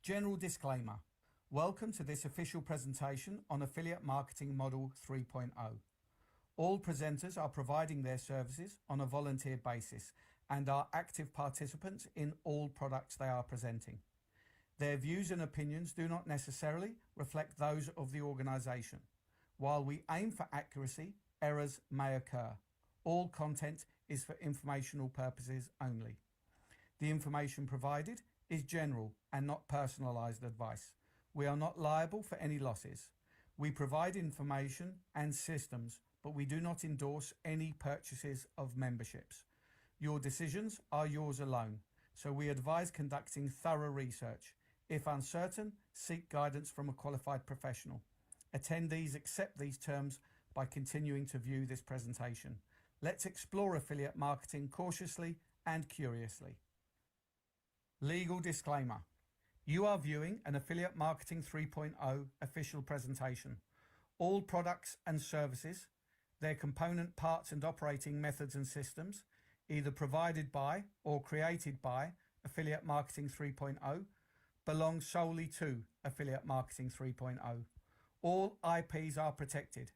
General disclaimer. Welcome to this official presentation on Affiliate Marketing Model 3.0. All presenters are providing their services on a volunteer basis and are active participants in all products they are presenting. Their views and opinions do not necessarily reflect those of the organisation. While we aim for accuracy, errors may occur. All content is for informational purposes only. The information provided is general and not personalised advice. We are not liable for any losses. We provide information and systems, but we do not endorse any purchases of memberships. Your decisions are yours alone, so we advise conducting thorough research. If uncertain, seek guidance from a qualified professional. Attendees accept these terms by continuing to view this presentation. Let's explore affiliate marketing cautiously and curiously. Legal disclaimer. You are viewing an Affiliate Marketing 3.0 official presentation. All products and services, their component parts and operating methods and systems, either provided by or created by Affiliate Marketing 3.0, belong solely to Affiliate Marketing 3.0. All IPs are protected.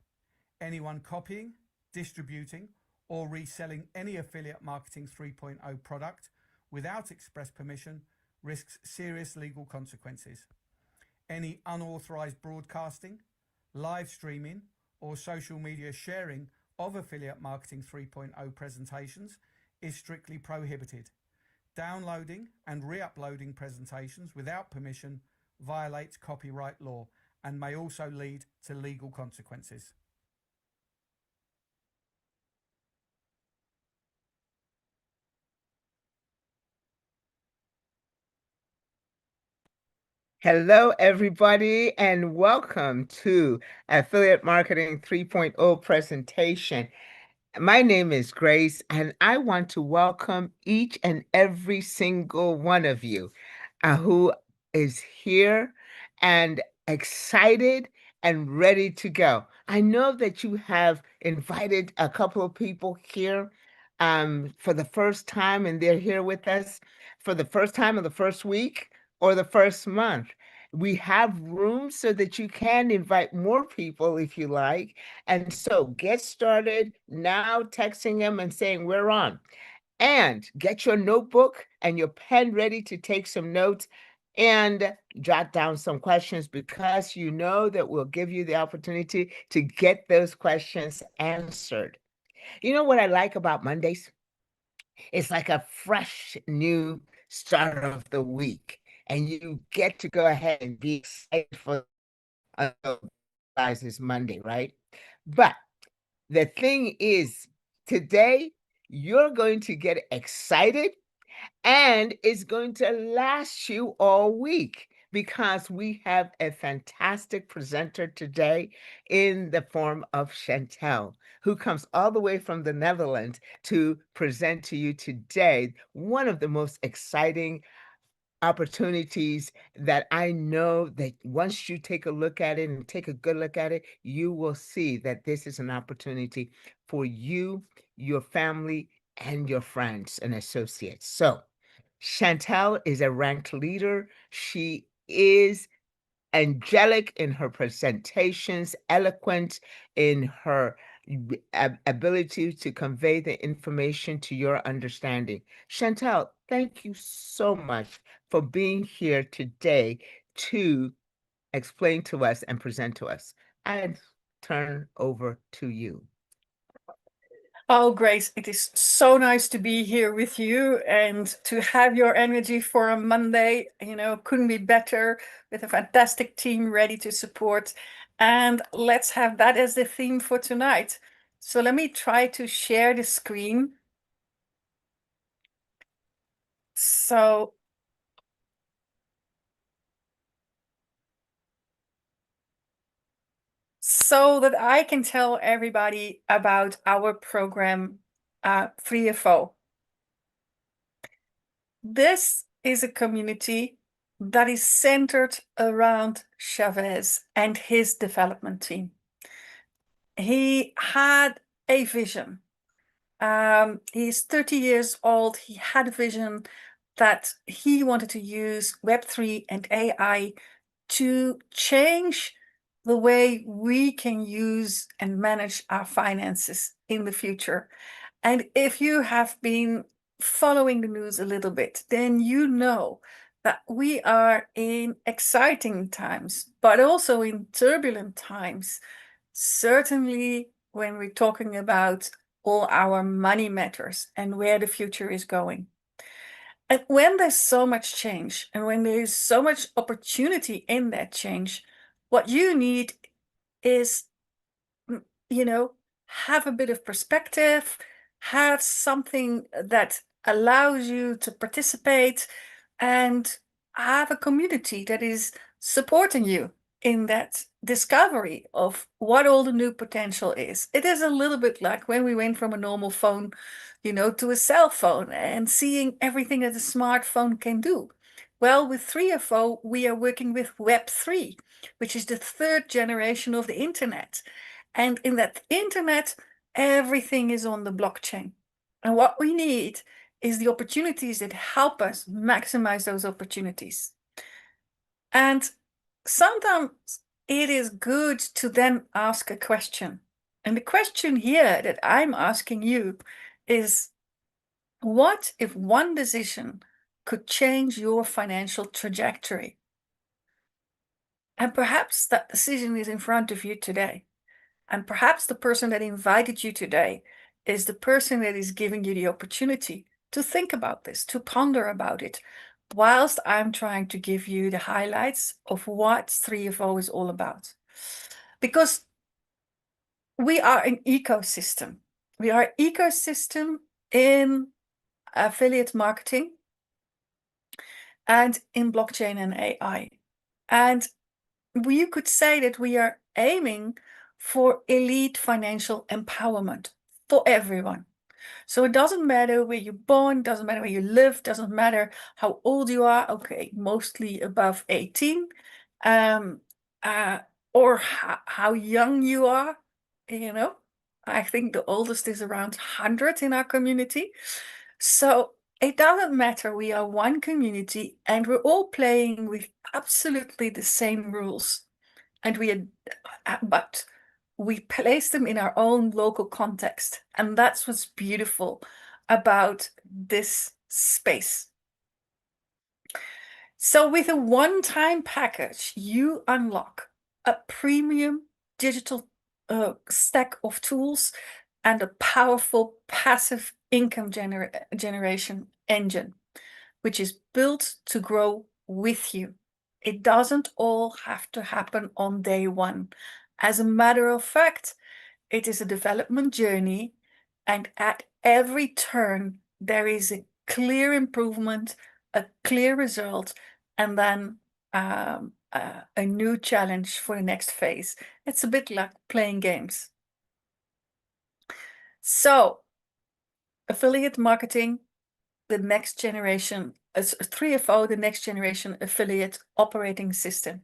Anyone copying, distributing, or reselling any Affiliate Marketing 3.0 product without express permission risks serious legal consequences. Any unauthorized broadcasting, live streaming, or social media sharing of Affiliate Marketing 3.0 presentations is strictly prohibited. Downloading and re-uploading presentations without permission violates copyright law and may also lead to legal consequences. Hello, everybody, and welcome to Affiliate Marketing 3.0 presentation. My name is Grace, and I want to welcome each and every single one of you who is here and excited and ready to go. I know that you have invited a couple of people here for the first time, and they're here with us for the first time of the first week or the first month. We have room so that you can invite more people if you like. And so get started now, texting them and saying, we're on. And get your notebook and your pen ready to take some notes and jot down some questions, because you know that we'll give you the opportunity to get those questions answered. You know what I like about Mondays? It's like a fresh new start of the week, and you get to go ahead and be excited for this Monday, right? But the thing is, today you're going to get excited, and it's going to last you all week, because we have a fantastic presenter today in the form of Chantel, who comes all the way from the Netherlands to present to you today one of the most exciting opportunities that I know that once you take a look at it and take a good look at it, you will see that this is an opportunity for you, your family, and your friends and associates. So Chantel is a ranked leader. She is angelic in her presentations, eloquent in her ability to convey the information to your understanding. Chantel, thank you so much for being here today to explain to us and present to us. I turn over to you. Oh, Grace, it is so nice to be here with you and to have your energy for a Monday. Couldn't be better, with a fantastic team ready to support. And let's have that as the theme for tonight. So let me try to share the screen. So that I can tell everybody about our program, 3FO. This is a community that is centered around Chavez and his development team. He had a vision. He's 30 years old. He had a vision that he wanted to use Web3 and AI to change the way we can use and manage our finances in the future. And if you have been following the news a little bit, then you know that we are in exciting times, but also in turbulent times. Certainly when we're talking about all our money matters and where the future is going. And when there's so much change and when there's so much opportunity in that change, what you need is, have a bit of perspective, have something that allows you to participate, and have a community that is supporting you in that discovery of what all the new potential is. It is a little bit like when we went from a normal phone, to a cell phone and seeing everything that a smartphone can do. Well, with 3FO, we are working with Web3, which is the third generation of the internet. And in that internet, everything is on the blockchain. And what we need is the opportunities that help us maximize those opportunities. And sometimes it is good to then ask a question. And the question here that I'm asking you is, what if one decision could change your financial trajectory? And perhaps that decision is in front of you today. And perhaps the person that invited you today is the person that is giving you the opportunity to think about this, to ponder about it, whilst I'm trying to give you the highlights of what 3FO is all about. Because we are an ecosystem. We are an ecosystem in affiliate marketing and in blockchain and AI. And you could say that we are aiming for elite financial empowerment for everyone. So it doesn't matter where you're born, doesn't matter where you live, doesn't matter how old you are. Okay, mostly above 18, or how young you are. I think the oldest is around 100 in our community. So it doesn't matter. We are one community and we're all playing with absolutely the same rules. And but we place them in our own local context. And that's what's beautiful about this space. So with a one-time package, you unlock a premium digital stack of tools and a powerful passive income generation engine, which is built to grow with you. It doesn't all have to happen on day one. As a matter of fact, it is a development journey, and at every turn, there is a clear improvement, a clear result, and then a new challenge for the next phase. It's a bit like playing games. So, affiliate marketing, the next generation, 3FO, the next generation affiliate operating system.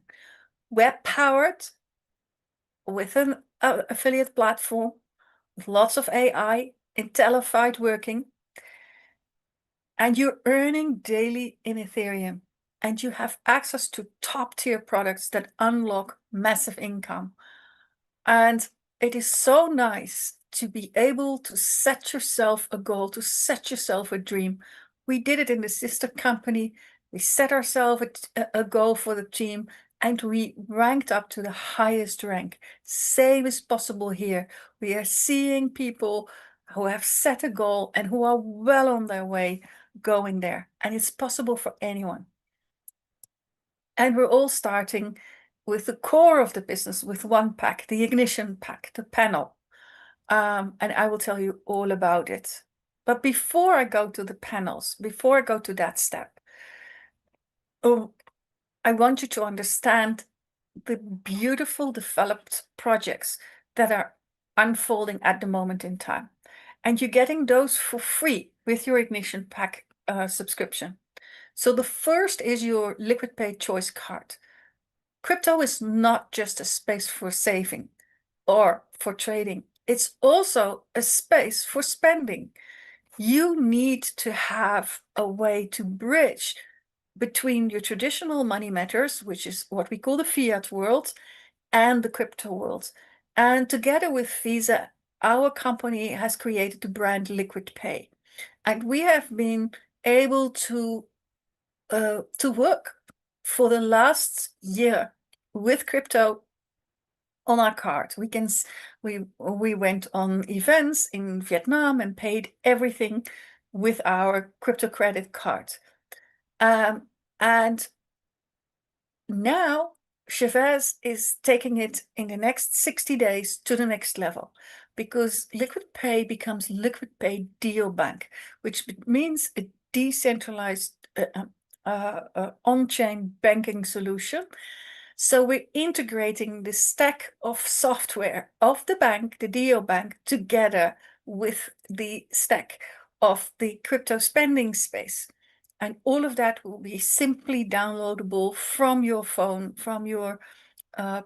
Web-powered with an affiliate platform, with lots of AI, IntelliFied working, and you're earning daily in Ethereum, and you have access to top-tier products that unlock massive income. And it is so nice to be able to set yourself a goal, to set yourself a dream. We did it in the sister company. We set ourselves a goal for the team, and we ranked up to the highest rank. Same is possible here. We are seeing people who have set a goal and who are well on their way going there. And it's possible for anyone. And we're all starting with the core of the business, with one pack, the ignition pack, the panel. And I will tell you all about it. But before I go to the panels, before I go to that step, I want you to understand the beautiful developed projects that are unfolding at the moment in time. And you're getting those for free with your ignition pack subscription. So the first is your liquid pay choice card. Crypto is not just a space for saving or for trading. It's also a space for spending. you need to have a way to bridge between your traditional money matters, which is what we call the fiat world, and the crypto world. And together with Visa, our company has created the brand Liquid Pay. And we have been able to work for the last year with crypto on our card. We went on events in Vietnam and paid everything with our crypto credit card. And now Chavez is taking it in the next 60 days to the next level, because Liquid Pay becomes Liquid Pay Neobank, which means a decentralized on-chain banking solution. So we're integrating the stack of software of the bank, the neobank, together with the stack of the crypto spending space. And all of that will be simply downloadable from your phone, from your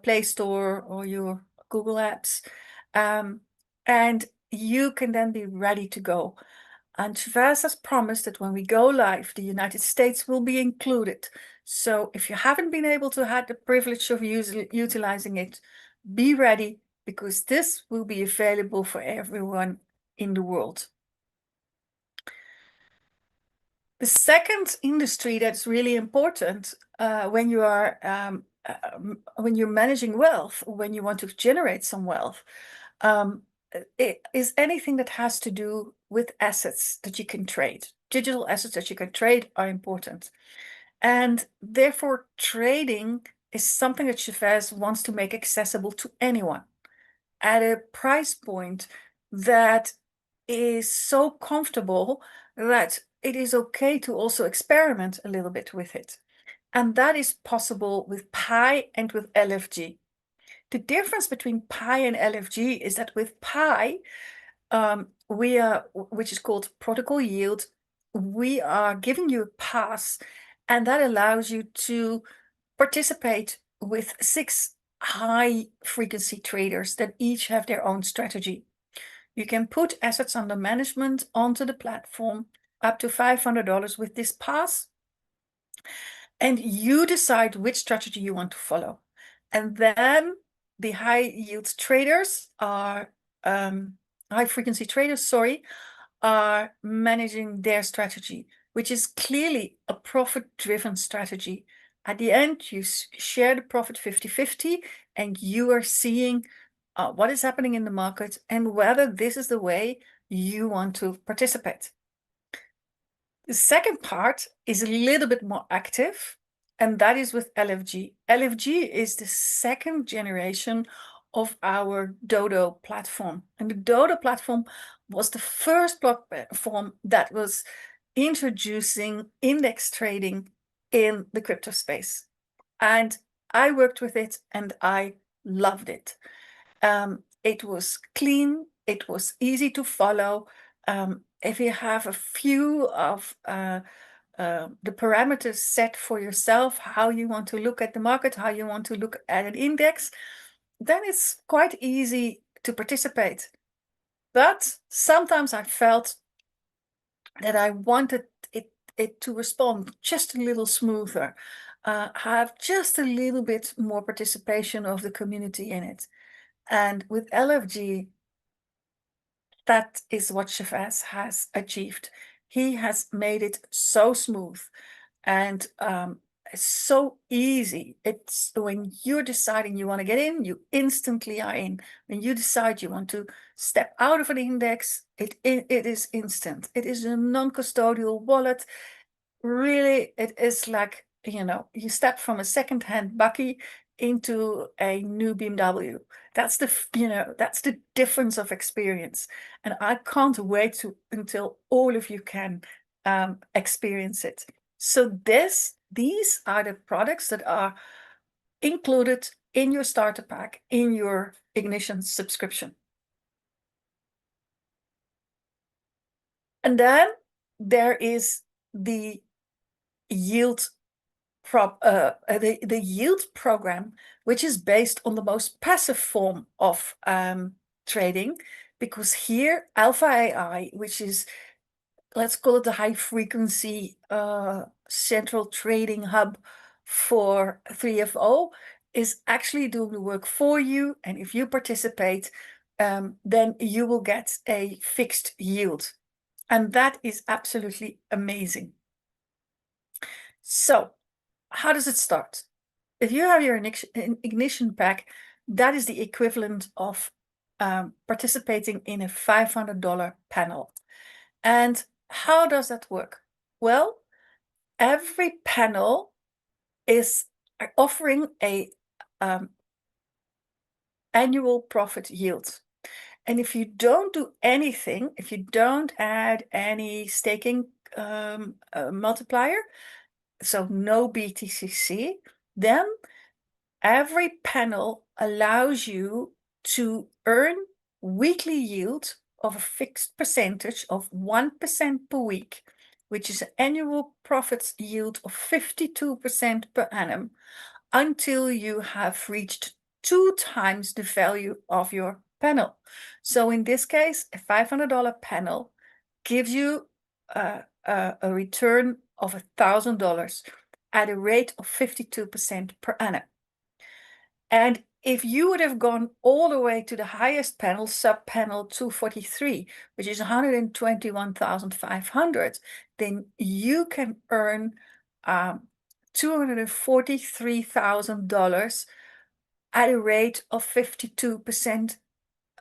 Play Store or your Google Apps. And you can then be ready to go. And Chavez has promised that when we go live, the United States will be included. So if you haven't been able to have the privilege of utilizing it, be ready, because this will be available for everyone in the world. The second industry that's really important when you are when you're managing wealth, or when you want to generate some wealth, it is anything that has to do with assets that you can trade. Digital assets that you can trade are important. And therefore, trading is something that Chavez wants to make accessible to anyone at a price point that is so comfortable that it is okay to also experiment a little bit with it. And that is possible with Pi and with LFG. The difference between Pi and LFG is that with Pi, which is called protocol yield, we are giving you a pass, and that allows you to participate with 6 high frequency traders that each have their own strategy. You can put assets under management onto the platform up to $500 with this pass, and you decide which strategy you want to follow. And then the high yield traders are high frequency traders, sorry, are managing their strategy, which is clearly a profit-driven strategy. At the end, you share the profit 50-50, and you are seeing what is happening in the market and whether this is the way you want to participate. The second part is a little bit more active, and that is with LFG. LFG is the second generation of our Dodo platform. And the Dodo platform was the first platform that was introducing index trading in the crypto space. And I worked with it and I loved it. It was clean, it was easy to follow. If you have a few of the parameters set for yourself, how you want to look at the market, how you want to look at an index, then it's quite easy to participate. But sometimes I felt that I wanted it to respond just a little smoother, have just a little bit more participation of the community in it. And with LFG, that is what Chavez has achieved. He has made it so smooth and it's so easy. It's when you're deciding you want to get in, you instantly are in. When you decide you want to step out of an index, it is instant. It is a non-custodial wallet. Really, it is like, you step from a second-hand bakkie into a new BMW. That's the difference of experience. And I can't wait until all of you can experience it. So these are the products that are included in your starter pack, in your Ignition subscription. And then there is the yield the yield program, which is based on the most passive form of trading, because here Alpha AI, which is let's call it the high frequency central trading hub for 3FO, is actually doing the work for you. And if you participate, then you will get a fixed yield. And that is absolutely amazing. So how does it start? If you have your ignition pack, that is the equivalent of participating in a $500 panel. And how does that work? Well, every panel is offering a annual profit yield. And if you don't do anything, if you don't add any staking multiplier, so no BTCC, then every panel allows you to earn weekly yield of a fixed percentage of 1% per week, which is an annual profits yield of 52% per annum, until you have reached 2 times the value of your panel. So in this case, a $500 panel gives you a return of $1,000 at a rate of 52% per annum. And if you would have gone all the way to the highest panel, sub panel 243, which is 121,500, then you can earn $243,000 at a rate of 52%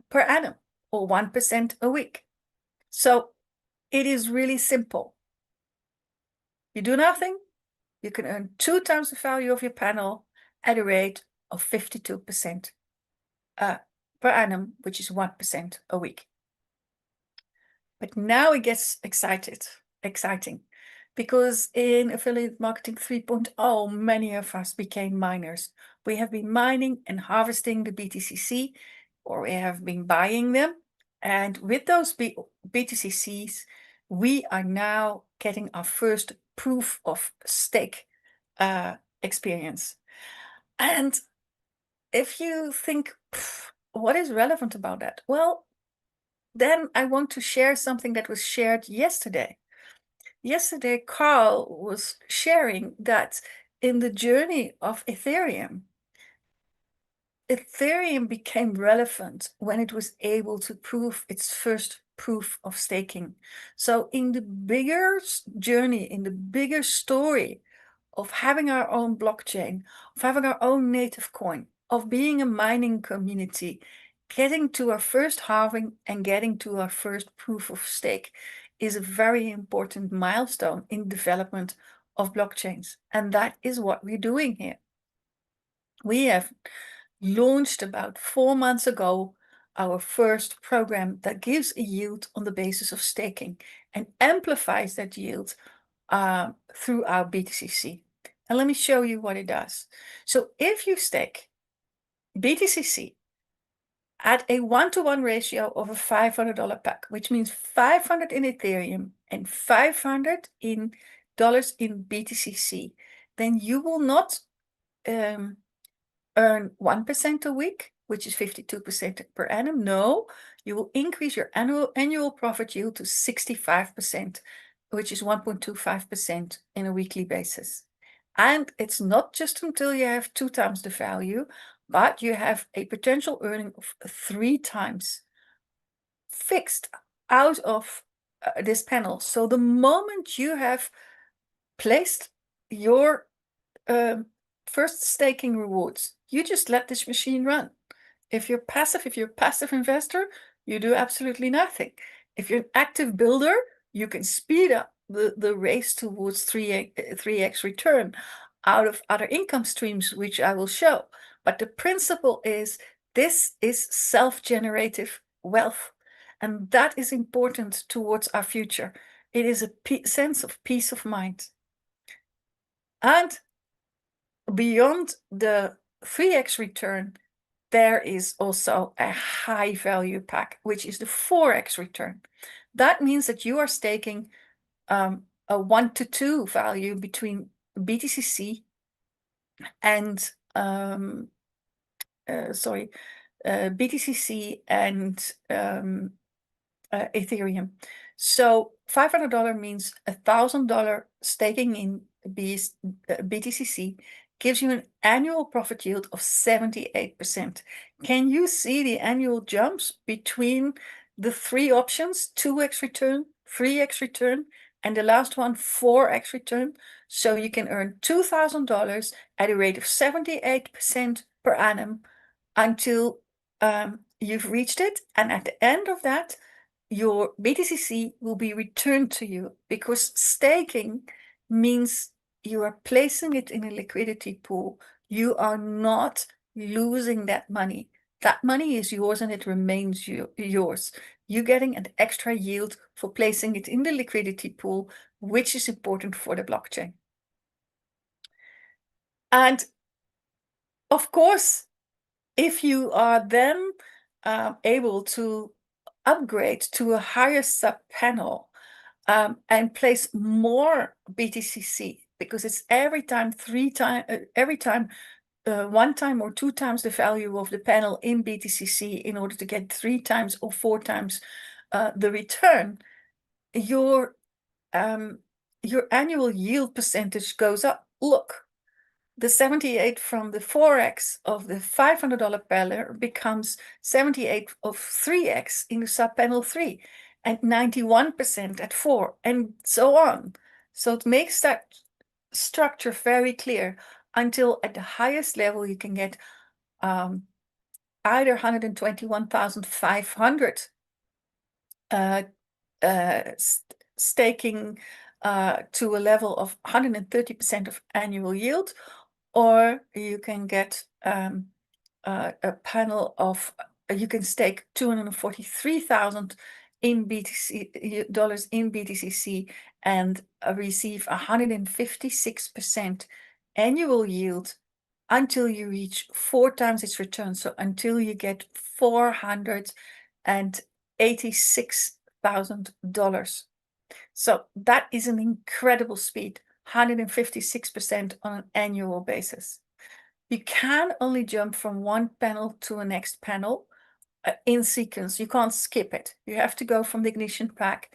per annum, or 1% a week. So it is really simple. You do nothing, you can earn 2 times the value of your panel at a rate of 52% per annum, which is 1% a week. But now it gets exciting, because in Affiliate Marketing 3.0, many of us became miners. We have been mining and harvesting the BTCC, or we have been buying them. And with those BTCCs, we are now getting our first proof of stake experience. And if you think, what is relevant about that? Well, then I want to share something that was shared yesterday. Yesterday, Carl was sharing that in the journey of Ethereum became relevant when it was able to prove its first proof of staking. So in the bigger journey, in the bigger story of having our own blockchain, of having our own native coin, of being a mining community, getting to our first halving and getting to our first proof of stake is a very important milestone in development of blockchains. And that is what we're doing here. We have launched about 4 months ago our first program that gives a yield on the basis of staking and amplifies that yield through our BTCC. And let me show you what it does. So if you stake BTCC at a 1-to-1 ratio of a $500 pack, which means 500 in Ethereum and $500 in BTCC, then you will not earn 1% a week, which is 52% per annum. No, you will increase your annual profit yield to 65%, which is 1.25% in a weekly basis. And it's not just until you have 2 times the value, but you have a potential earning of 3 times fixed out of this panel. So the moment you have placed your first staking rewards, you just let this machine run. If you're a passive investor, you do absolutely nothing. If you're an active builder, you can speed up the race towards 3x return out of other income streams, which I will show. But the principle is, this is self-generative wealth. And that is important towards our future. It is a sense of peace of mind. And beyond the 3x return, there is also a high value pack, which is the 4x return. That means that you are staking a 1-to-2 value between BTCC and BTCC and Ethereum. So $500 means $1,000 staking in BTCC gives you an annual profit yield of 78%. Can you see the annual jumps between the three options? 2x return, 3x return, and the last one, 4x return. So you can earn $2,000 at a rate of 78% per annum until you've reached it. And at the end of that, your BTCC will be returned to you, because staking means you are placing it in a liquidity pool. You are not losing that money. That money is yours and it remains yours. You're getting an extra yield for placing it in the liquidity pool, which is important for the blockchain. And of course, if you are then able to upgrade to a higher sub panel and place more BTCC, because it's every time one time or two times the value of the panel in BTCC in order to get 3 times or 4 times the return, your annual yield percentage goes up. Look, the 78 from the 4x of the $500 panel becomes 78 of 3x in the sub panel 3, and 91% at 4, and so on. So it makes that structure very clear until at the highest level you can get either 121,500 staking to a level of 130% of annual yield, or you can get a panel of, you can stake 243,000 in dollars in BTCC and receive 156% annual yield until you reach 4 times its return. So until you get $486,000. So that is an incredible speed, 156% on an annual basis. You can only jump from one panel to a next panel in sequence. You can't skip it. You have to go from the ignition pack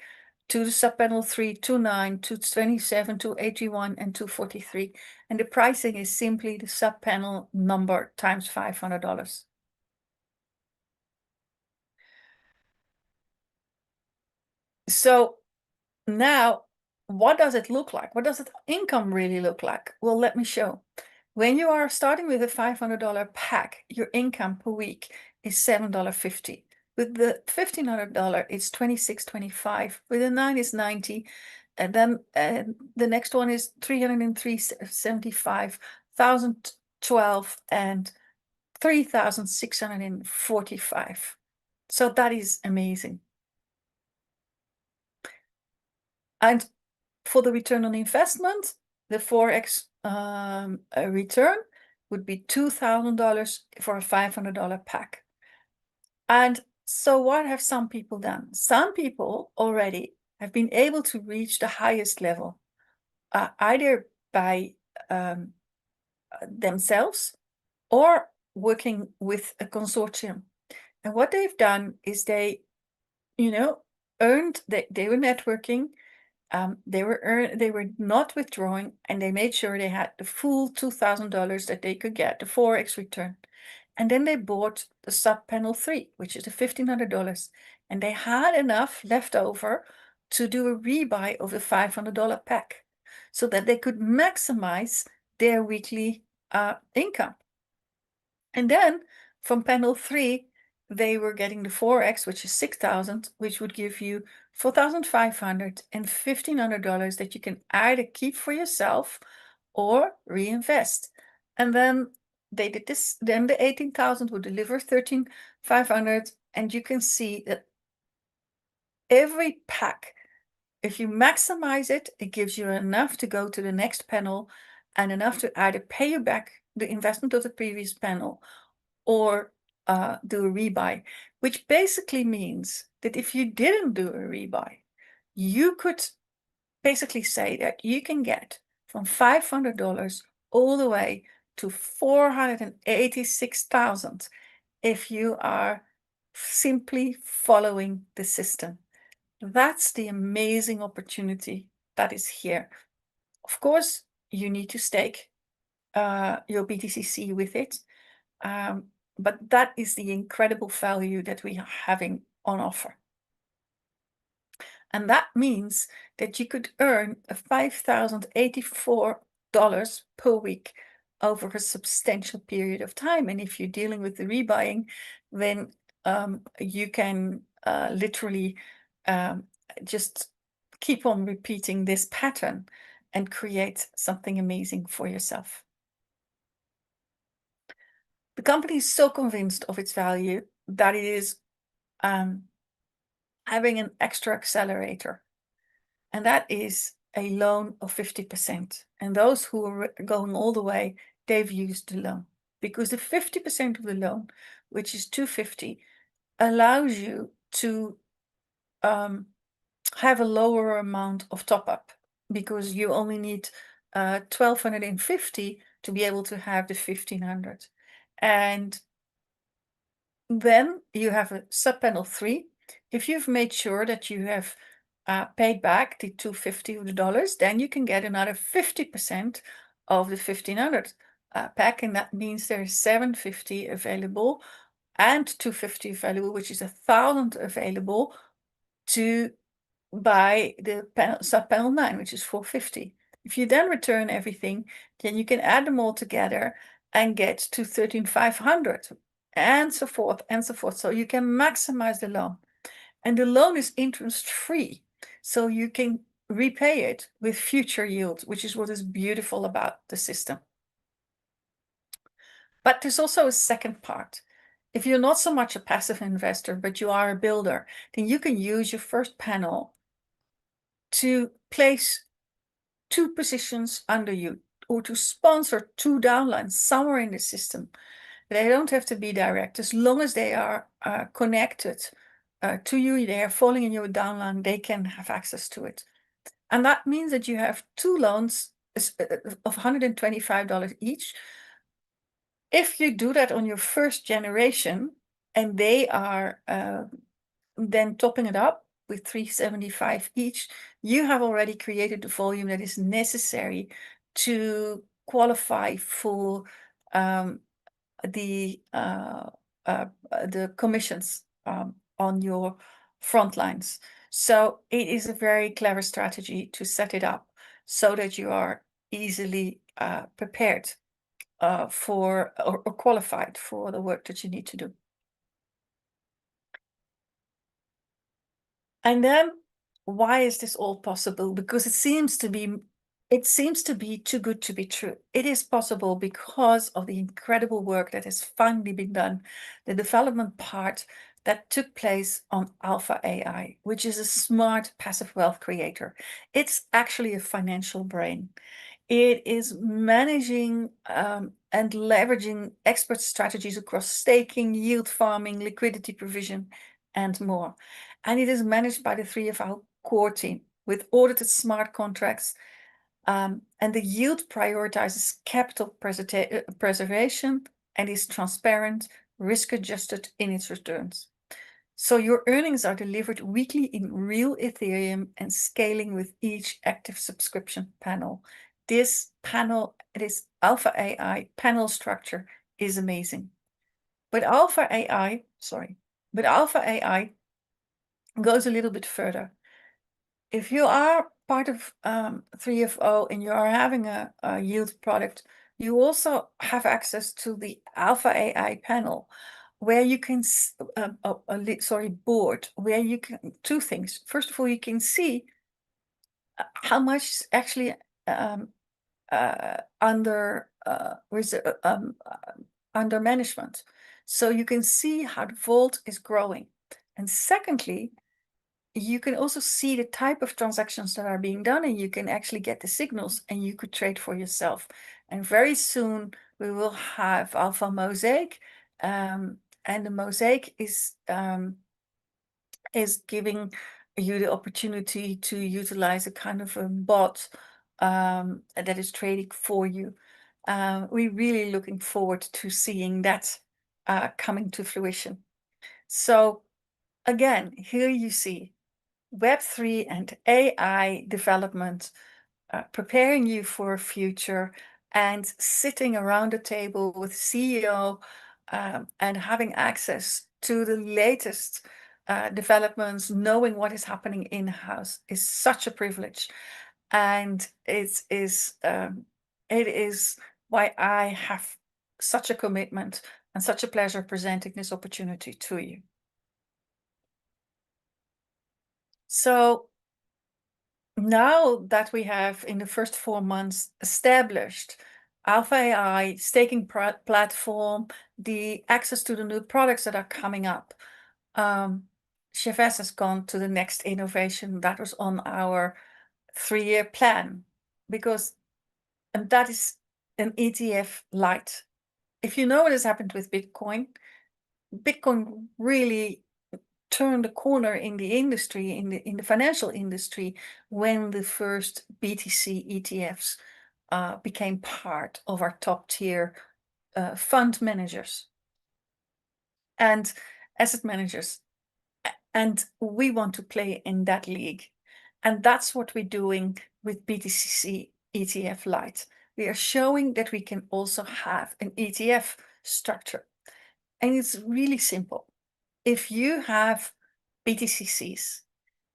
to the subpanel 3, to 9, to 27, to 81, and to 43. And the pricing is simply the subpanel number times $500. So now, what does it look like? What does the income really look like? Well, let me show. When you are starting with a $500 pack, your income per week is $7.50. With the $1,500, it's $26.25. With the 9 is 90, and then the next one is 303.75, 1,012, and 3,645. So that is amazing. And for the return on investment, the 4x return would be $2,000 for a $500 pack. And so what have some people done? Some people already have been able to reach the highest level, either by themselves or working with a consortium. And what they've done is they, earned, they were networking, they were not withdrawing, and they made sure they had the full $2,000 that they could get, the 4x return. And then they bought the sub panel 3, which is the $1,500, and they had enough left over to do a rebuy of the $500 pack so that they could maximize their weekly income. And then from panel 3, they were getting the 4x, which is 6,000, which would give you 4,500 and $1,500 that you can either keep for yourself or reinvest. And then they did this, then the 18,000 would deliver 13,500, and you can see that every pack, if you maximize it, it gives you enough to go to the next panel and enough to either pay you back the investment of the previous panel or do a rebuy, which basically means that if you didn't do a rebuy, you could basically say that you can get from $500 all the way to $486,000 if you are simply following the system. That's the amazing opportunity that is here. Of course, you need to stake your BTCC with it. But that is the incredible value that we are having on offer. And that means that you could earn $5,084 per week over a substantial period of time. And if you're dealing with the rebuying, then you can literally just keep on repeating this pattern and create something amazing for yourself. The company is so convinced of its value that it is having an extra accelerator, and that is a loan of 50%. And those who are going all the way, they've used the loan, because the 50% of the loan, which is $250, allows you to have a lower amount of top up, because you only need $1,250 to be able to have the 1,500. And then you have a sub-panel 3. If you've made sure that you have paid back the $250, then you can get another 50% of the 1,500 pack, and that means there's $750 available and $250 available, which is $1,000 available to buy the sub-panel 9, which is $450. If you then return everything, then you can add them all together and get to 13,500, and so forth and so forth. So you can maximize the loan, and the loan is interest free, so you can repay it with future yield, which is what is beautiful about the system. But there's also a second part. If you're not so much a passive investor, but you are a builder, then you can use your first panel to place 2 positions under you, or to sponsor 2 downlines somewhere in the system. They don't have to be direct. As long as they are connected to you, they are falling in your downline, they can have access to it. And that means that you have 2 loans of $125 each. If you do that on your first generation, and they are then topping it up with $375 each, you have already created the volume that is necessary to qualify for the commissions on your front lines. So it is a very clever strategy to set it up so that you are easily prepared for or qualified for the work that you need to do. And then, why is this all possible? Because it seems to be too good to be true. It is possible because of the incredible work that has finally been done, the development part that took place on Alpha AI, which is a smart passive wealth creator. It's actually a financial brain. It is managing and leveraging expert strategies across staking, yield farming, liquidity provision, and more. And it is managed by the 3 of our core team with audited smart contracts. And the yield prioritizes capital preservation and is transparent, risk-adjusted in its returns. So your earnings are delivered weekly in real Ethereum and scaling with each active subscription panel. This Alpha AI panel structure is amazing. But Alpha AI goes a little bit further. If you are part of 3FO and you are having a yield product, you also have access to the Alpha AI panel, where you can board, where you can 2 things. First of all, you can see how much is actually under management, so you can see how the vault is growing. And secondly, you can also see the type of transactions that are being done, and you can actually get the signals, and you could trade for yourself. And very soon we will have Alpha Mosaic, and the Mosaic is giving you the opportunity to utilize a kind of a bot that is trading for you. We're really looking forward to seeing that coming to fruition. So again, here you see Web3 and AI development, preparing you for a future, and sitting around the table with CEO and having access to the latest developments, knowing what is happening in-house is such a privilege. And it is why I have such a commitment and such a pleasure presenting this opportunity to you. So now that we have, in the first 4 months, established Alpha AI, staking platform, the access to the new products that are coming up, Chavez has gone to the next innovation that was on our 3-year plan, and that is an ETF Lite. If you know what has happened with Bitcoin really turned the corner in the industry, in the financial industry, when the first BTC ETFs became part of our top tier fund managers and asset managers. And we want to play in that league. And that's what we're doing with BTCC ETF Lite. We are showing that we can also have an ETF structure. And it's really simple. If you have BTCCs,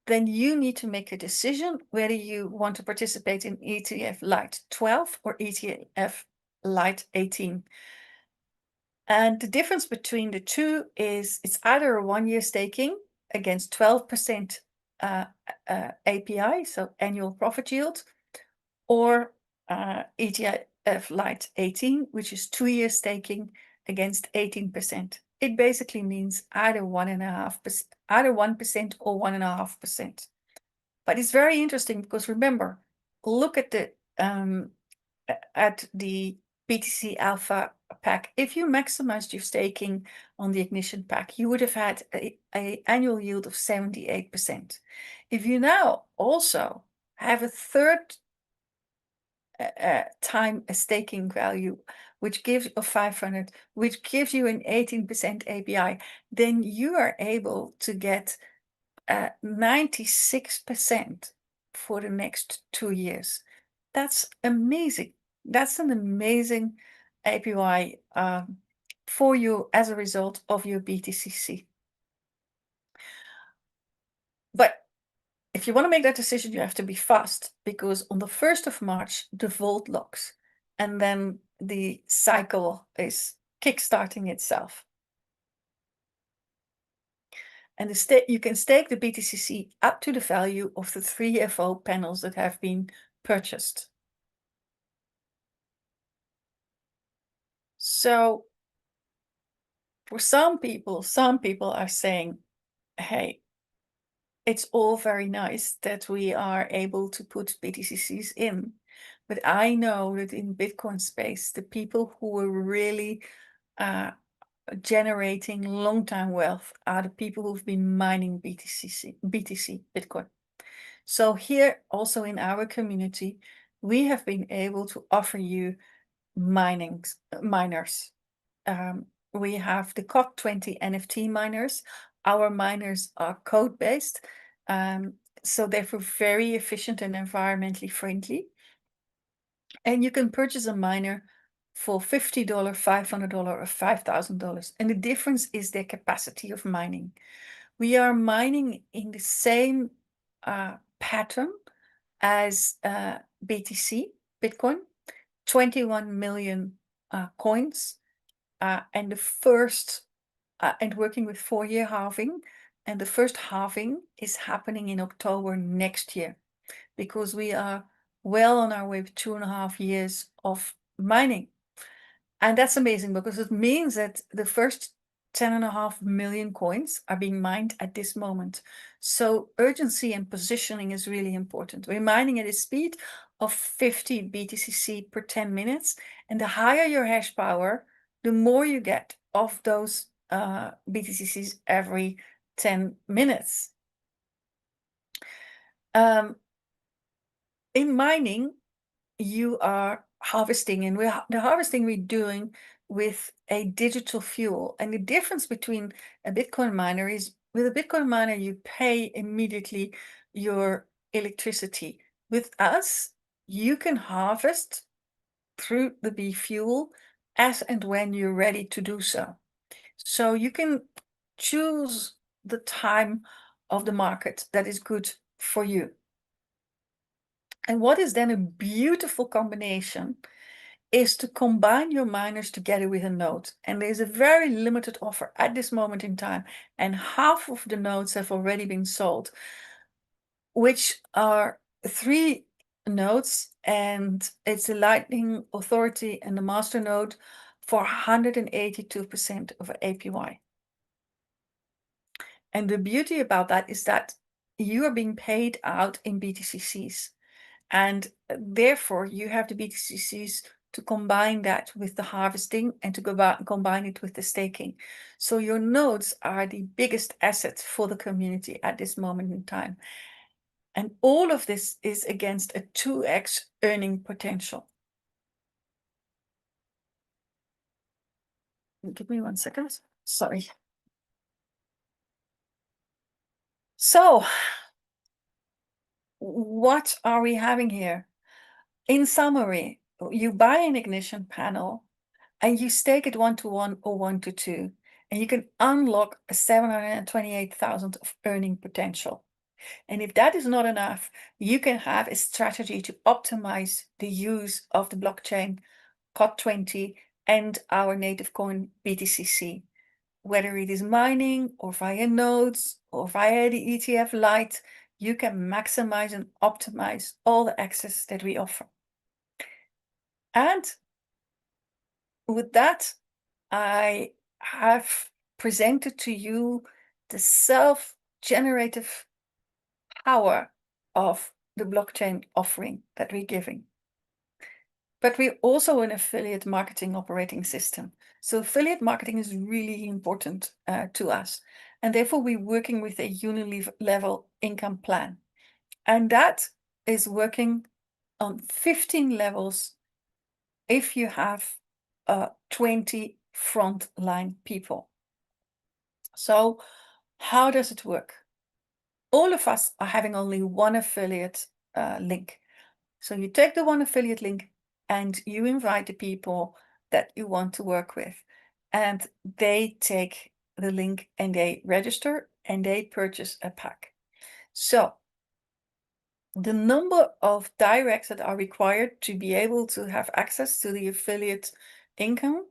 then you need to make a decision whether you want to participate in ETF Lite 12 or ETF Lite 18. And the difference between the two is it's either a 1-year staking against 12% API, so annual profit yield, or ETF Lite 18, which is 2-year staking against 18%. It basically means either 1.5%, either 1% or 1.5%. But it's very interesting because remember, look at the BTC Alpha pack. If you maximized your staking on the Ignition pack, you would have had a annual yield of 78%. If you now also have a third time a staking value, which gives of 500, which gives you an 18% API, then you are able to get 96% for the next 2 years. That's amazing. That's an amazing APY for you as a result of your BTCC. But if you want to make that decision, you have to be fast, because on the 1st of March, the vault locks, and then the cycle is kickstarting itself. And you can stake the BTCC up to the value of the 3 FO panels that have been purchased. So for some people are saying, hey, it's all very nice that we are able to put BTCCs in, but I know that in Bitcoin space, the people who are really generating long-time wealth are the people who've been mining BTC, Bitcoin. So here also in our community, we have been able to offer you miners. We have the COP20 NFT miners. Our miners are code-based, so therefore very efficient and environmentally friendly. And you can purchase a miner for $50, $500, or $5,000. And the difference is their capacity of mining. We are mining in the same pattern as BTC, Bitcoin, 21 million coins, and the first, and working with 4-year halving. And the first halving is happening in October next year, because we are well on our way with 2.5 years of mining. And that's amazing, because it means that the first 10.5 million coins are being mined at this moment. So urgency and positioning is really important. We're mining at a speed of 50 BTCC per 10 minutes. And the higher your hash power, the more you get of those BTCCs every 10 minutes. In mining, you are harvesting, and the harvesting we're doing with a digital fuel. And the difference between a Bitcoin miner is with a Bitcoin miner, you pay immediately your electricity. With us, you can harvest through the bee fuel as and when you're ready to do so. So you can choose the time of the market that is good for you. And what is then a beautiful combination is to combine your miners together with a node. And there's a very limited offer at this moment in time. And half of the nodes have already been sold, which are 3 nodes. And it's the Lightning Authority and the Master node for 182% of APY. And the beauty about that is that you are being paid out in BTCCs. And therefore, you have the BTCCs to combine that with the harvesting and to combine it with the staking. So your nodes are the biggest asset for the community at this moment in time. And all of this is against a 2x earning potential. Give me 1 second. Sorry. So what are we having here? In summary, you buy an ignition panel and you stake it 1-to-1 or 1-to-2, and you can unlock a 728,000 of earning potential. And if that is not enough, you can have a strategy to optimize the use of the blockchain COT20 and our native coin BTCC, whether it is mining or via nodes or via the ETF Lite. You can maximize and optimize all the access that we offer. And with that, I have presented to you the self-generative power of the blockchain offering that we're giving. But we're also an affiliate marketing operating system. So affiliate marketing is really important to us. And therefore, we're working with a uni-level income plan. And that is working on 15 levels if you have 20 frontline people. So how does it work? All of us are having only one affiliate link. So you take the one affiliate link and you invite the people that you want to work with. And they take the link and they register and they purchase a pack. So the number of directs that are required to be able to have access to the affiliate income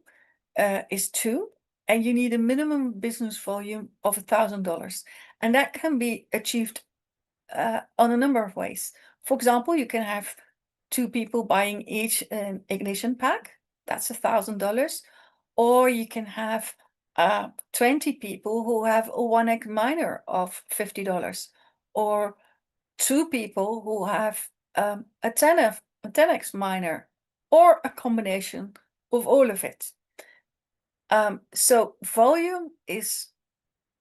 is 2, and you need a minimum business volume of $1,000, and that can be achieved on a number of ways. For example, you can have 2 people buying each an ignition pack, that's $1,000, or you can have 20 people who have a 1x miner of $50, or 2 people who have a 10x miner, or a combination of all of it. So volume is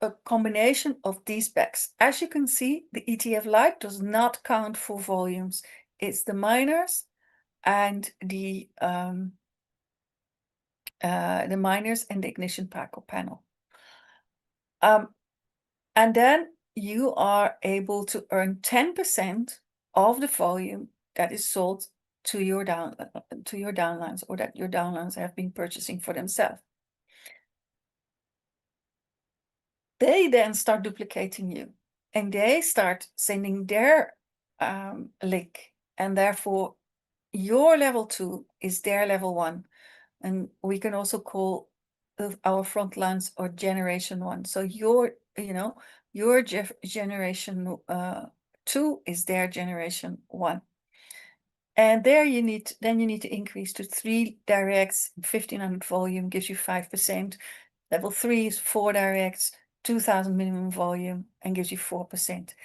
a combination of these packs. As you can see, the ETF Lite does not count for volumes. It's the miners and the miners and the ignition pack or panel. And then you are able to earn 10% of the volume that is sold to your downlines, or that your downlines have been purchasing for themselves. They then start duplicating you, and they start sending their link, and therefore your level 2 is their level 1, and we can also call our front lines or generation 1. So your generation 2 is their generation 1. And there you need to increase to 3 directs. 1,500 volume gives you 5%. Level 3 is 4 directs, 2,000 minimum volume, and gives you 4%,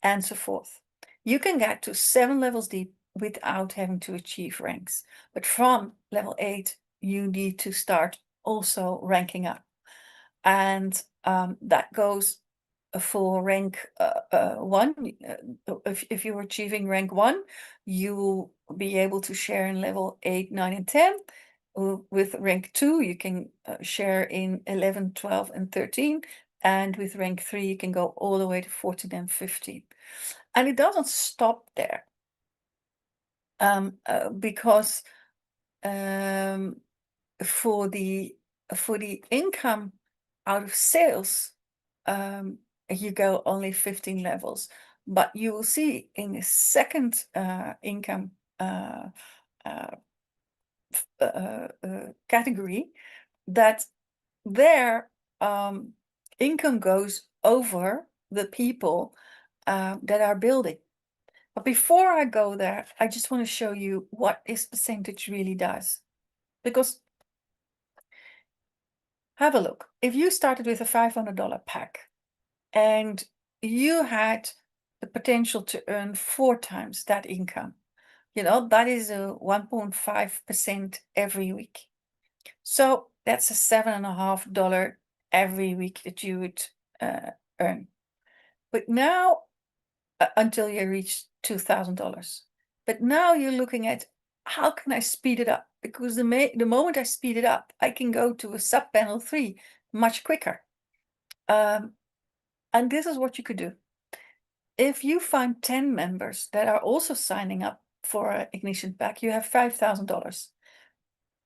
and so forth. You can get to 7 levels deep without having to achieve ranks. But from level 8, you need to start also ranking up. And that goes for rank 1. If you're achieving rank 1, you will be able to share in level 8, 9, and 10. With rank 2, you can share in 11, 12, and 13. And with rank 3, you can go all the way to 14 and 15. And it doesn't stop there. Because for the income out of sales, you go only 15 levels. But you will see in the second income category that their income goes over the people that are building. But before I go there, I just want to show you what this percentage really does. Because have a look. If you started with a $500 pack and you had the potential to earn 4 times that income, you know, that is a 1.5% every week. So that's a $7.50 every week that you would earn. But now, until you reach $2,000. But now you're looking at, how can I speed it up? Because the moment I speed it up, I can go to a sub panel 3 much quicker. And this is what you could do. If you find 10 members that are also signing up for an Ignition pack, you have $5,000.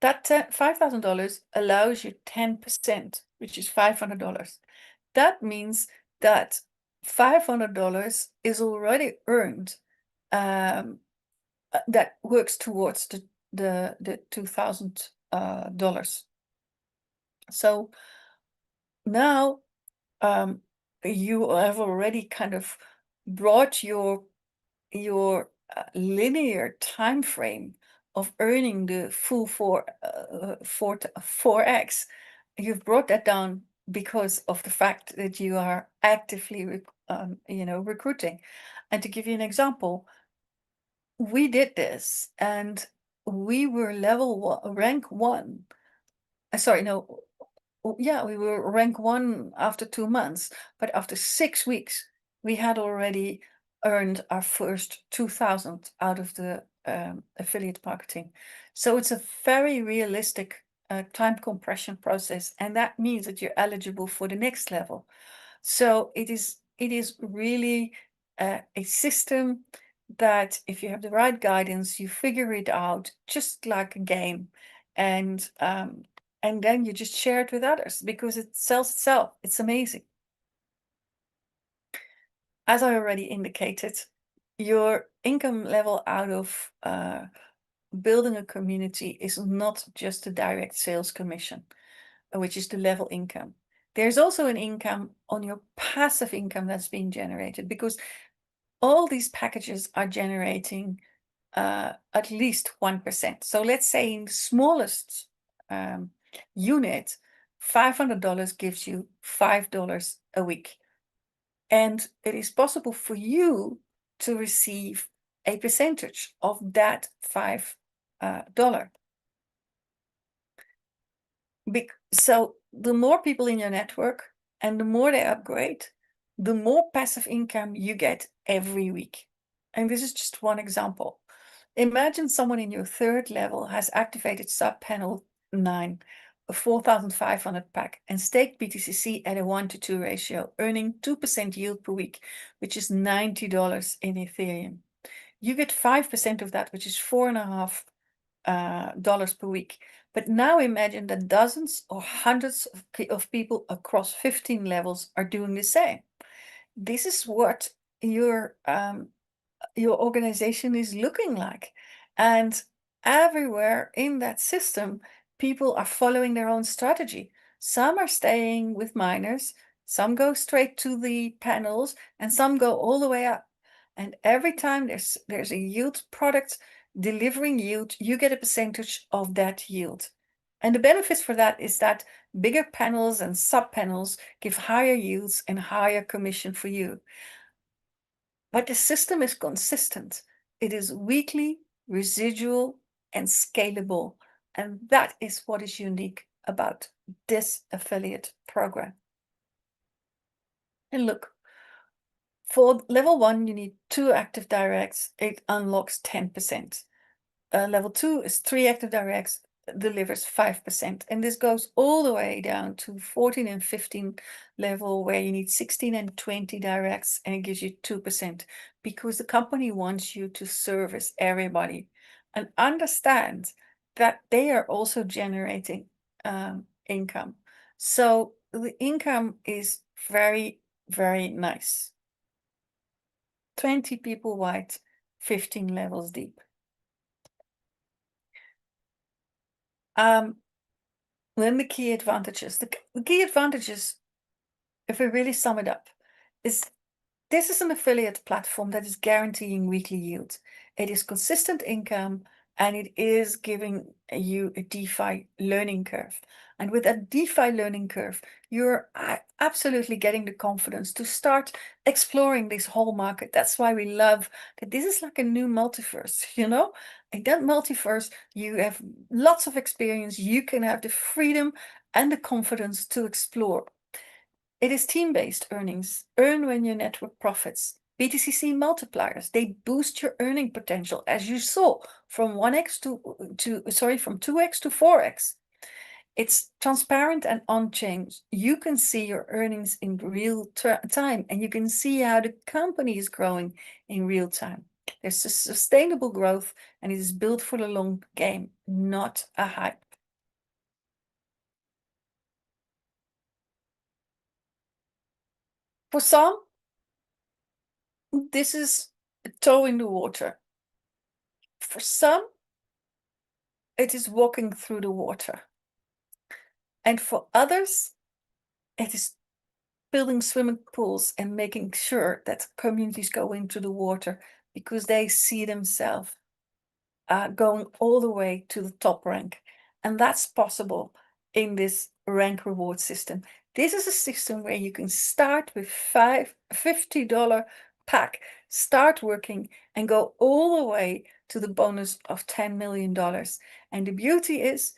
That $5,000 allows you 10%, which is $500. That means that $500 is already earned. That works towards the $2,000. So now you have already kind of brought your linear time frame of earning the full 4x. You've brought that down because of the fact that you are actively recruiting. And to give you an example, we did this and we were rank 1. Sorry, no. Yeah, we were rank 1 after 2 months, but after 6 weeks, we had already earned our first 2,000 out of the affiliate marketing. So it's a very realistic time compression process, and that means that you're eligible for the next level. So it is really a system that, if you have the right guidance, you figure it out just like a game, and then you just share it with others because it sells itself. It's amazing. As I already indicated, your income level out of building a community is not just a direct sales commission, which is the level income. There's also an income on your passive income that's being generated, because all these packages are generating at least 1%. So let's say in the smallest unit, $500 gives you $5 a week. And it is possible for you to receive a percentage of that $5. So the more people in your network and the more they upgrade, the more passive income you get every week. And this is just one example. Imagine someone in your 3rd level has activated sub panel 9, a 4,500 pack, and staked BTCC at a 1-to-2 ratio, earning 2% yield per week, which is $90 in Ethereum. You get 5% of that, which is $4.50 per week. But now imagine that dozens or hundreds of people across 15 levels are doing the same. This is what your organization is looking like. And everywhere in that system, people are following their own strategy. Some are staying with miners, some go straight to the panels, and some go all the way up. And every time there's a yield product delivering yield, you get a percentage of that yield. And the benefits for that is that bigger panels and sub panels give higher yields and higher commission for you. But the system is consistent. It is weekly, residual, and scalable. And that is what is unique about this affiliate program. And look, for level 1, you need 2 active directs. It unlocks 10%. Level 2 is 3 active directs, delivers 5%. And this goes all the way down to 14 and 15 level, where you need 16 and 20 directs, and it gives you 2%, because the company wants you to service everybody and understand that they are also generating income. So the income is very, very nice. 20 people wide, 15 levels deep. Then the key advantages. The key advantages, if we really sum it up, is this is an affiliate platform that is guaranteeing weekly yield. It is consistent income, and it is giving you a DeFi learning curve. And with that DeFi learning curve, you're absolutely getting the confidence to start exploring this whole market. That's why we love that this is like a new multiverse, you know? In that multiverse, you have lots of experience. You can have the freedom and the confidence to explore. It is team-based earnings. Earn when your network profits. BTCC multipliers. They boost your earning potential, as you saw, from 1x from 2x to 4x. It's transparent and on-chain. You can see your earnings in real time, and you can see how the company is growing in real time. There's a sustainable growth, and it is built for the long game, not a hype. For some, this is a toe in the water. For some, it is walking through the water. And for others, it is building swimming pools and making sure that communities go into the water, because they see themselves going all the way to the top rank. And that's possible in this rank reward system. This is a system where you can start with $50 pack, start working, and go all the way to the bonus of $10 million. And the beauty is,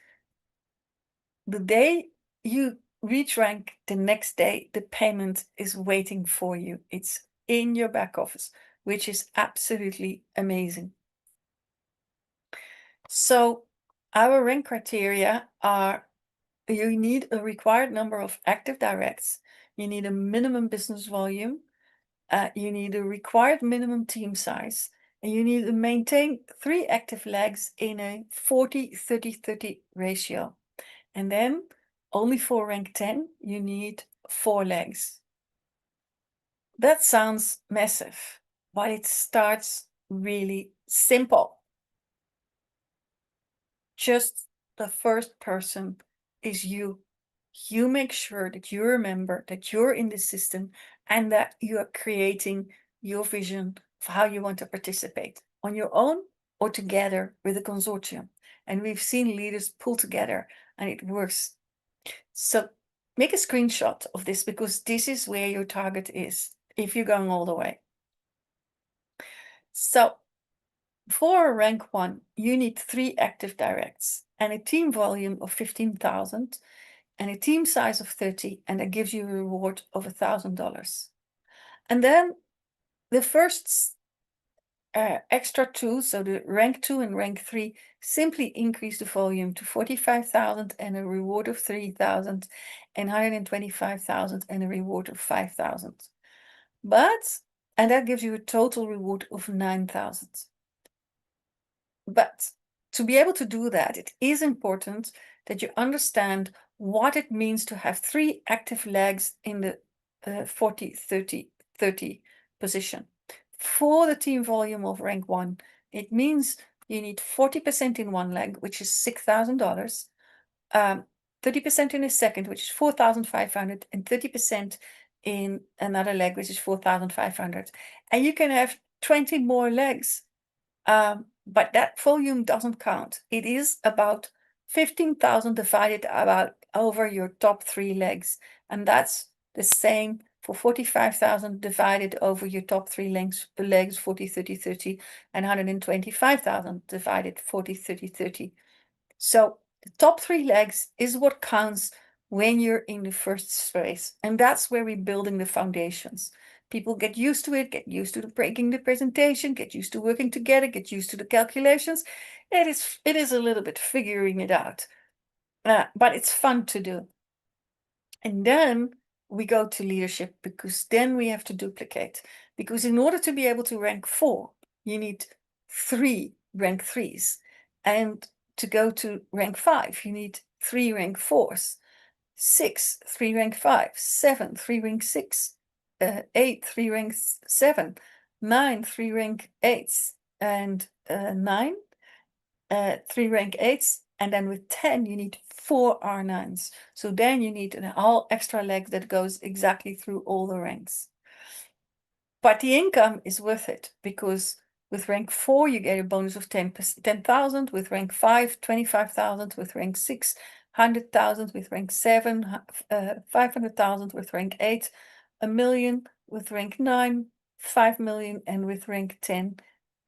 the day you reach rank, the next day, the payment is waiting for you. It's in your back office, which is absolutely amazing. So our rank criteria are: you need a required number of active directs, you need a minimum business volume, you need a required minimum team size, and you need to maintain 3 active legs in a 40-30-30 ratio. And then only for rank 10, you need 4 legs. That sounds massive, but it starts really simple. Just the first person is you. You make sure that you remember that you're in the system and that you are creating your vision for how you want to participate on your own or together with a consortium. And we've seen leaders pull together and it works. So make a screenshot of this, because this is where your target is if you're going all the way. So for rank 1, you need 3 active directs and a team volume of 15,000 and a team size of 30, and that gives you a reward of $1,000. And then the first extra 2, so the rank 2 and rank 3, simply increase the volume to 45,000 and a reward of 3,000, and 125,000 and a reward of 5,000. And that gives you a total reward of 9,000. But to be able to do that, it is important that you understand what it means to have 3 active legs in the 40-30-30 position. For the team volume of rank 1, it means you need 40% in one leg, which is $6,000, 30% in a second, which is 4,500, and 30% in another leg, which is 4,500. And you can have 20 more legs, but that volume doesn't count. It is about 15,000 divided over your top 3 legs, and that's the same for 45,000 divided over your top 3 legs 40-30-30, and 125,000 divided 40-30-30. So the top 3 legs is what counts when you're in the first space, and that's where we're building the foundations. People get used to it, get used to breaking the presentation, get used to working together, get used to the calculations. It is a little bit figuring it out, but it's fun to do. And then we go to leadership, because then we have to duplicate. Because in order to be able to rank 4, you need 3 rank 3s. And to go to rank 5, you need 3 rank 4s. 6, 3 rank 5, 7, 3 rank 6, 8, 3 rank 7, 9, 3 rank 8s, and 9, 3 rank 8s, and then with 10 you need 4 R9s. So then you need an all extra leg that goes exactly through all the ranks. But the income is worth it, because with rank 4 you get a bonus of 10,000, with rank 5 25,000, with rank 6 100,000, with rank 7 500,000, with rank 8 1 million, with rank 9 5 million, and with rank 10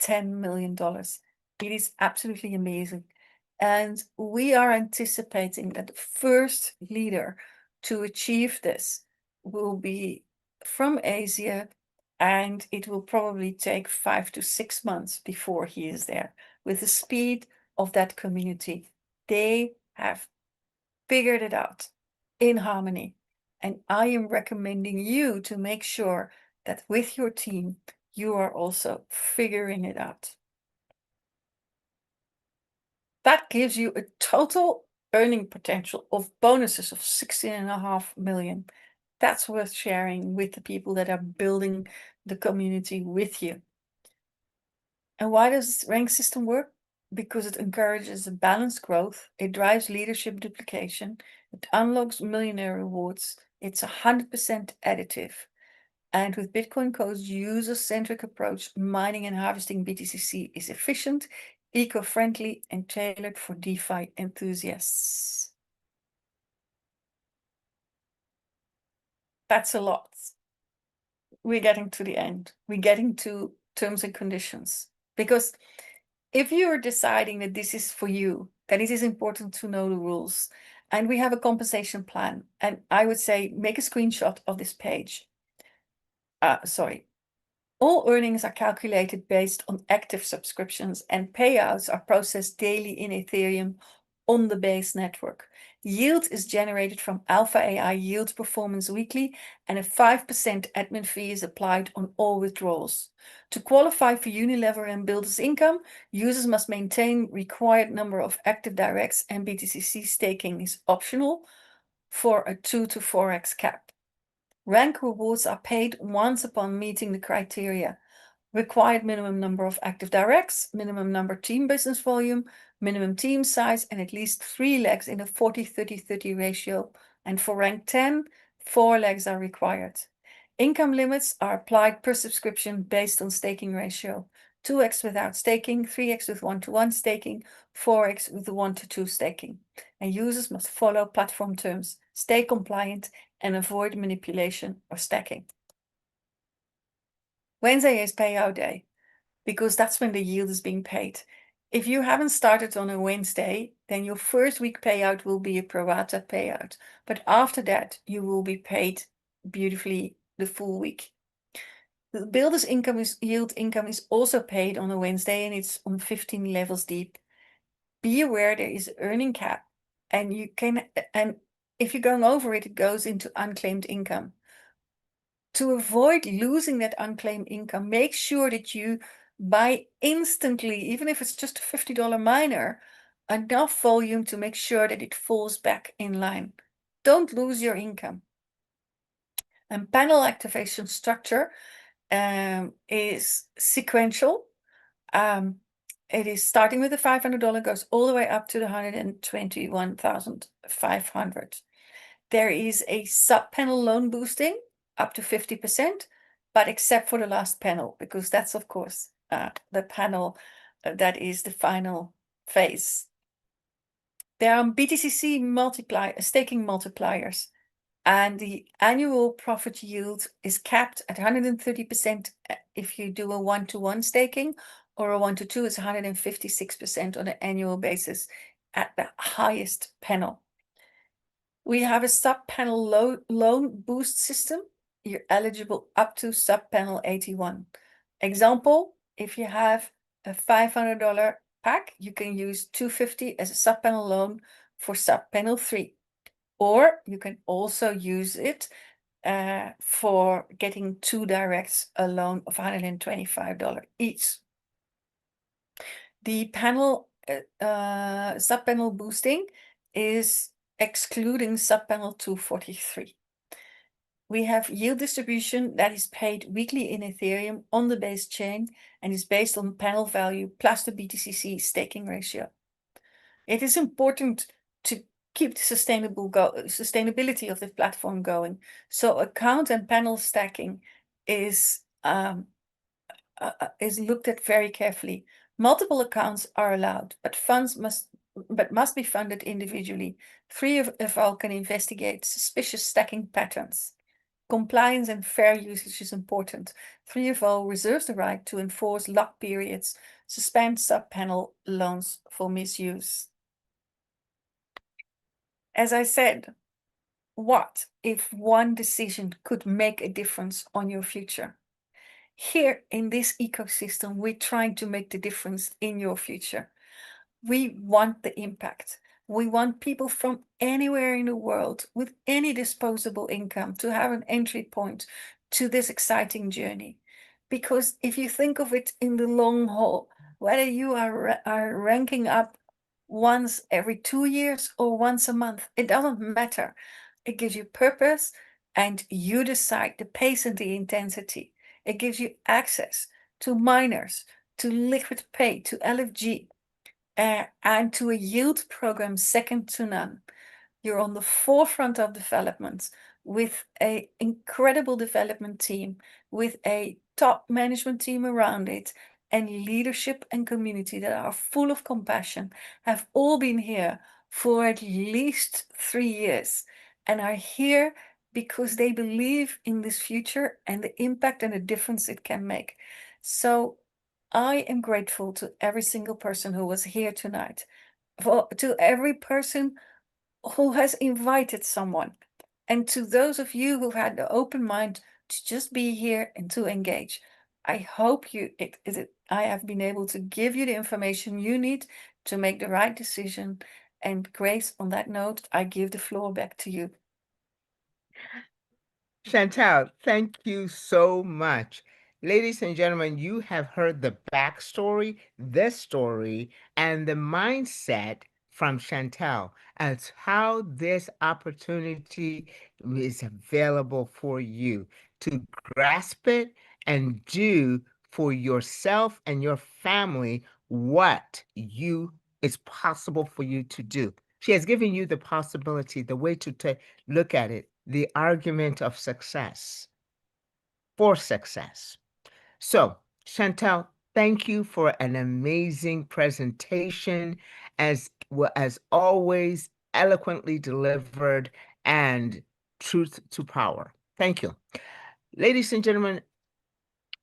$10 million. It is absolutely amazing. And we are anticipating that the first leader to achieve this will be from Asia, and it will probably take 5 to 6 months before he is there. With the speed of that community, they have figured it out in harmony. And I am recommending you to make sure that with your team, you are also figuring it out. That gives you a total earning potential of bonuses of 16.5 million. That's worth sharing with the people that are building the community with you. And why does this rank system work? Because it encourages a balanced growth, it drives leadership duplication, it unlocks millionaire rewards, it's 100% additive. And with Bitcoin Co's user-centric approach, mining and harvesting BTCC is efficient, eco-friendly, and tailored for DeFi enthusiasts. That's a lot. We're getting to the end. We're getting to terms and conditions. Because if you're deciding that this is for you, then it is important to know the rules. And we have a compensation plan. And I would say make a screenshot of this page. All earnings are calculated based on active subscriptions, and payouts are processed daily in Ethereum on the Base network. Yield is generated from Alpha AI Yield Performance Weekly, and a 5% admin fee is applied on all withdrawals. To qualify for Unilever and Builders Income, users must maintain required number of active directs, and BTCC staking is optional for a 2 to 4x cap. Rank rewards are paid once upon meeting the criteria. Required minimum number of active directs, minimum number team business volume, minimum team size, and at least 3 legs in a 40-30-30 ratio. And for rank 10, 4 legs are required. Income limits are applied per subscription based on staking ratio. 2x without staking, 3x with 1-to-1 staking, 4x with 1-to-2 staking. And users must follow platform terms, stay compliant, and avoid manipulation or stacking. Wednesday is payout day, because that's when the yield is being paid. If you haven't started on a Wednesday, then your first week payout will be a pro rata payout. But after that, you will be paid beautifully the full week. The builder's yield income is also paid on a Wednesday, and it's on 15 levels deep. Be aware there is an earning cap, and if you're going over it, it goes into unclaimed income. To avoid losing that unclaimed income, make sure that you buy instantly, even if it's just a $50 miner, enough volume to make sure that it falls back in line. Don't lose your income. And panel activation structure is sequential. It is starting with the $500, goes all the way up to the 121,500. There is a sub-panel loan boosting up to 50%, but except for the last panel, because that's, of course, the panel that is the final phase. There are BTCC staking multipliers, and the annual profit yield is capped at 130% if you do a 1-to-1 staking, or a 1-to-2 is 156% on an annual basis at the highest panel. We have a sub-panel loan boost system. you're eligible up to sub-panel 81. Example, if you have a $500 pack, you can use $250 as a sub-panel loan for sub-panel 3. Or you can also use it for getting 2 directs, a loan of $125 each. The panel sub-panel boosting is excluding sub-panel 243. We have yield distribution that is paid weekly in Ethereum on the base chain and is based on panel value plus the BTCC staking ratio. It is important to keep the sustainability of the platform going. So account and panel stacking is looked at very carefully. Multiple accounts are allowed, but must be funded individually. 3FO can investigate suspicious stacking patterns. Compliance and fair usage is important. 3FO reserves the right to enforce lock periods, suspend sub-panel loans for misuse. As I said, what if one decision could make a difference on your future? Here in this ecosystem, we're trying to make the difference in your future. We want the impact. We want people from anywhere in the world with any disposable income to have an entry point to this exciting journey. Because if you think of it in the long haul, whether you are ranking up once every 2 years or once a month, it doesn't matter. It gives you purpose and you decide the pace and the intensity. It gives you access to miners, to liquid pay, to LFG, and to a yield program second to none. You're on the forefront of development with an incredible development team, with a top management team around it, and leadership and community that are full of compassion, have all been here for at least 3 years and are here because they believe in this future and the impact and the difference it can make. So I am grateful to every single person who was here tonight, to every person who has invited someone, and to those of you who had the open mind to just be here and to engage. I hope I have been able to give you the information you need to make the right decision. And Grace, on that note, I give the floor back to you. Chantal, thank you so much. Ladies and gentlemen, you have heard the backstory, the story, and the mindset from Chantal as how this opportunity is available for you to grasp it and do for yourself and your family what is possible for you to do. She has given you the possibility, the way to look at it, the argument of success for success. So, Chantal, thank you for an amazing presentation, as always, eloquently delivered and truth to power. Thank you. Ladies and gentlemen,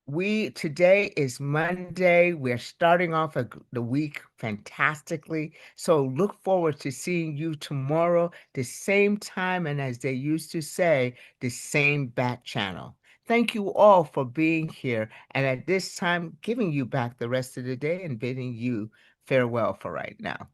today is Monday. We're starting off the week fantastically. So look forward to seeing you tomorrow, the same time, and as they used to say, the same bat channel. Thank you all for being here. And at this time, giving you back the rest of the day and bidding you farewell for right now.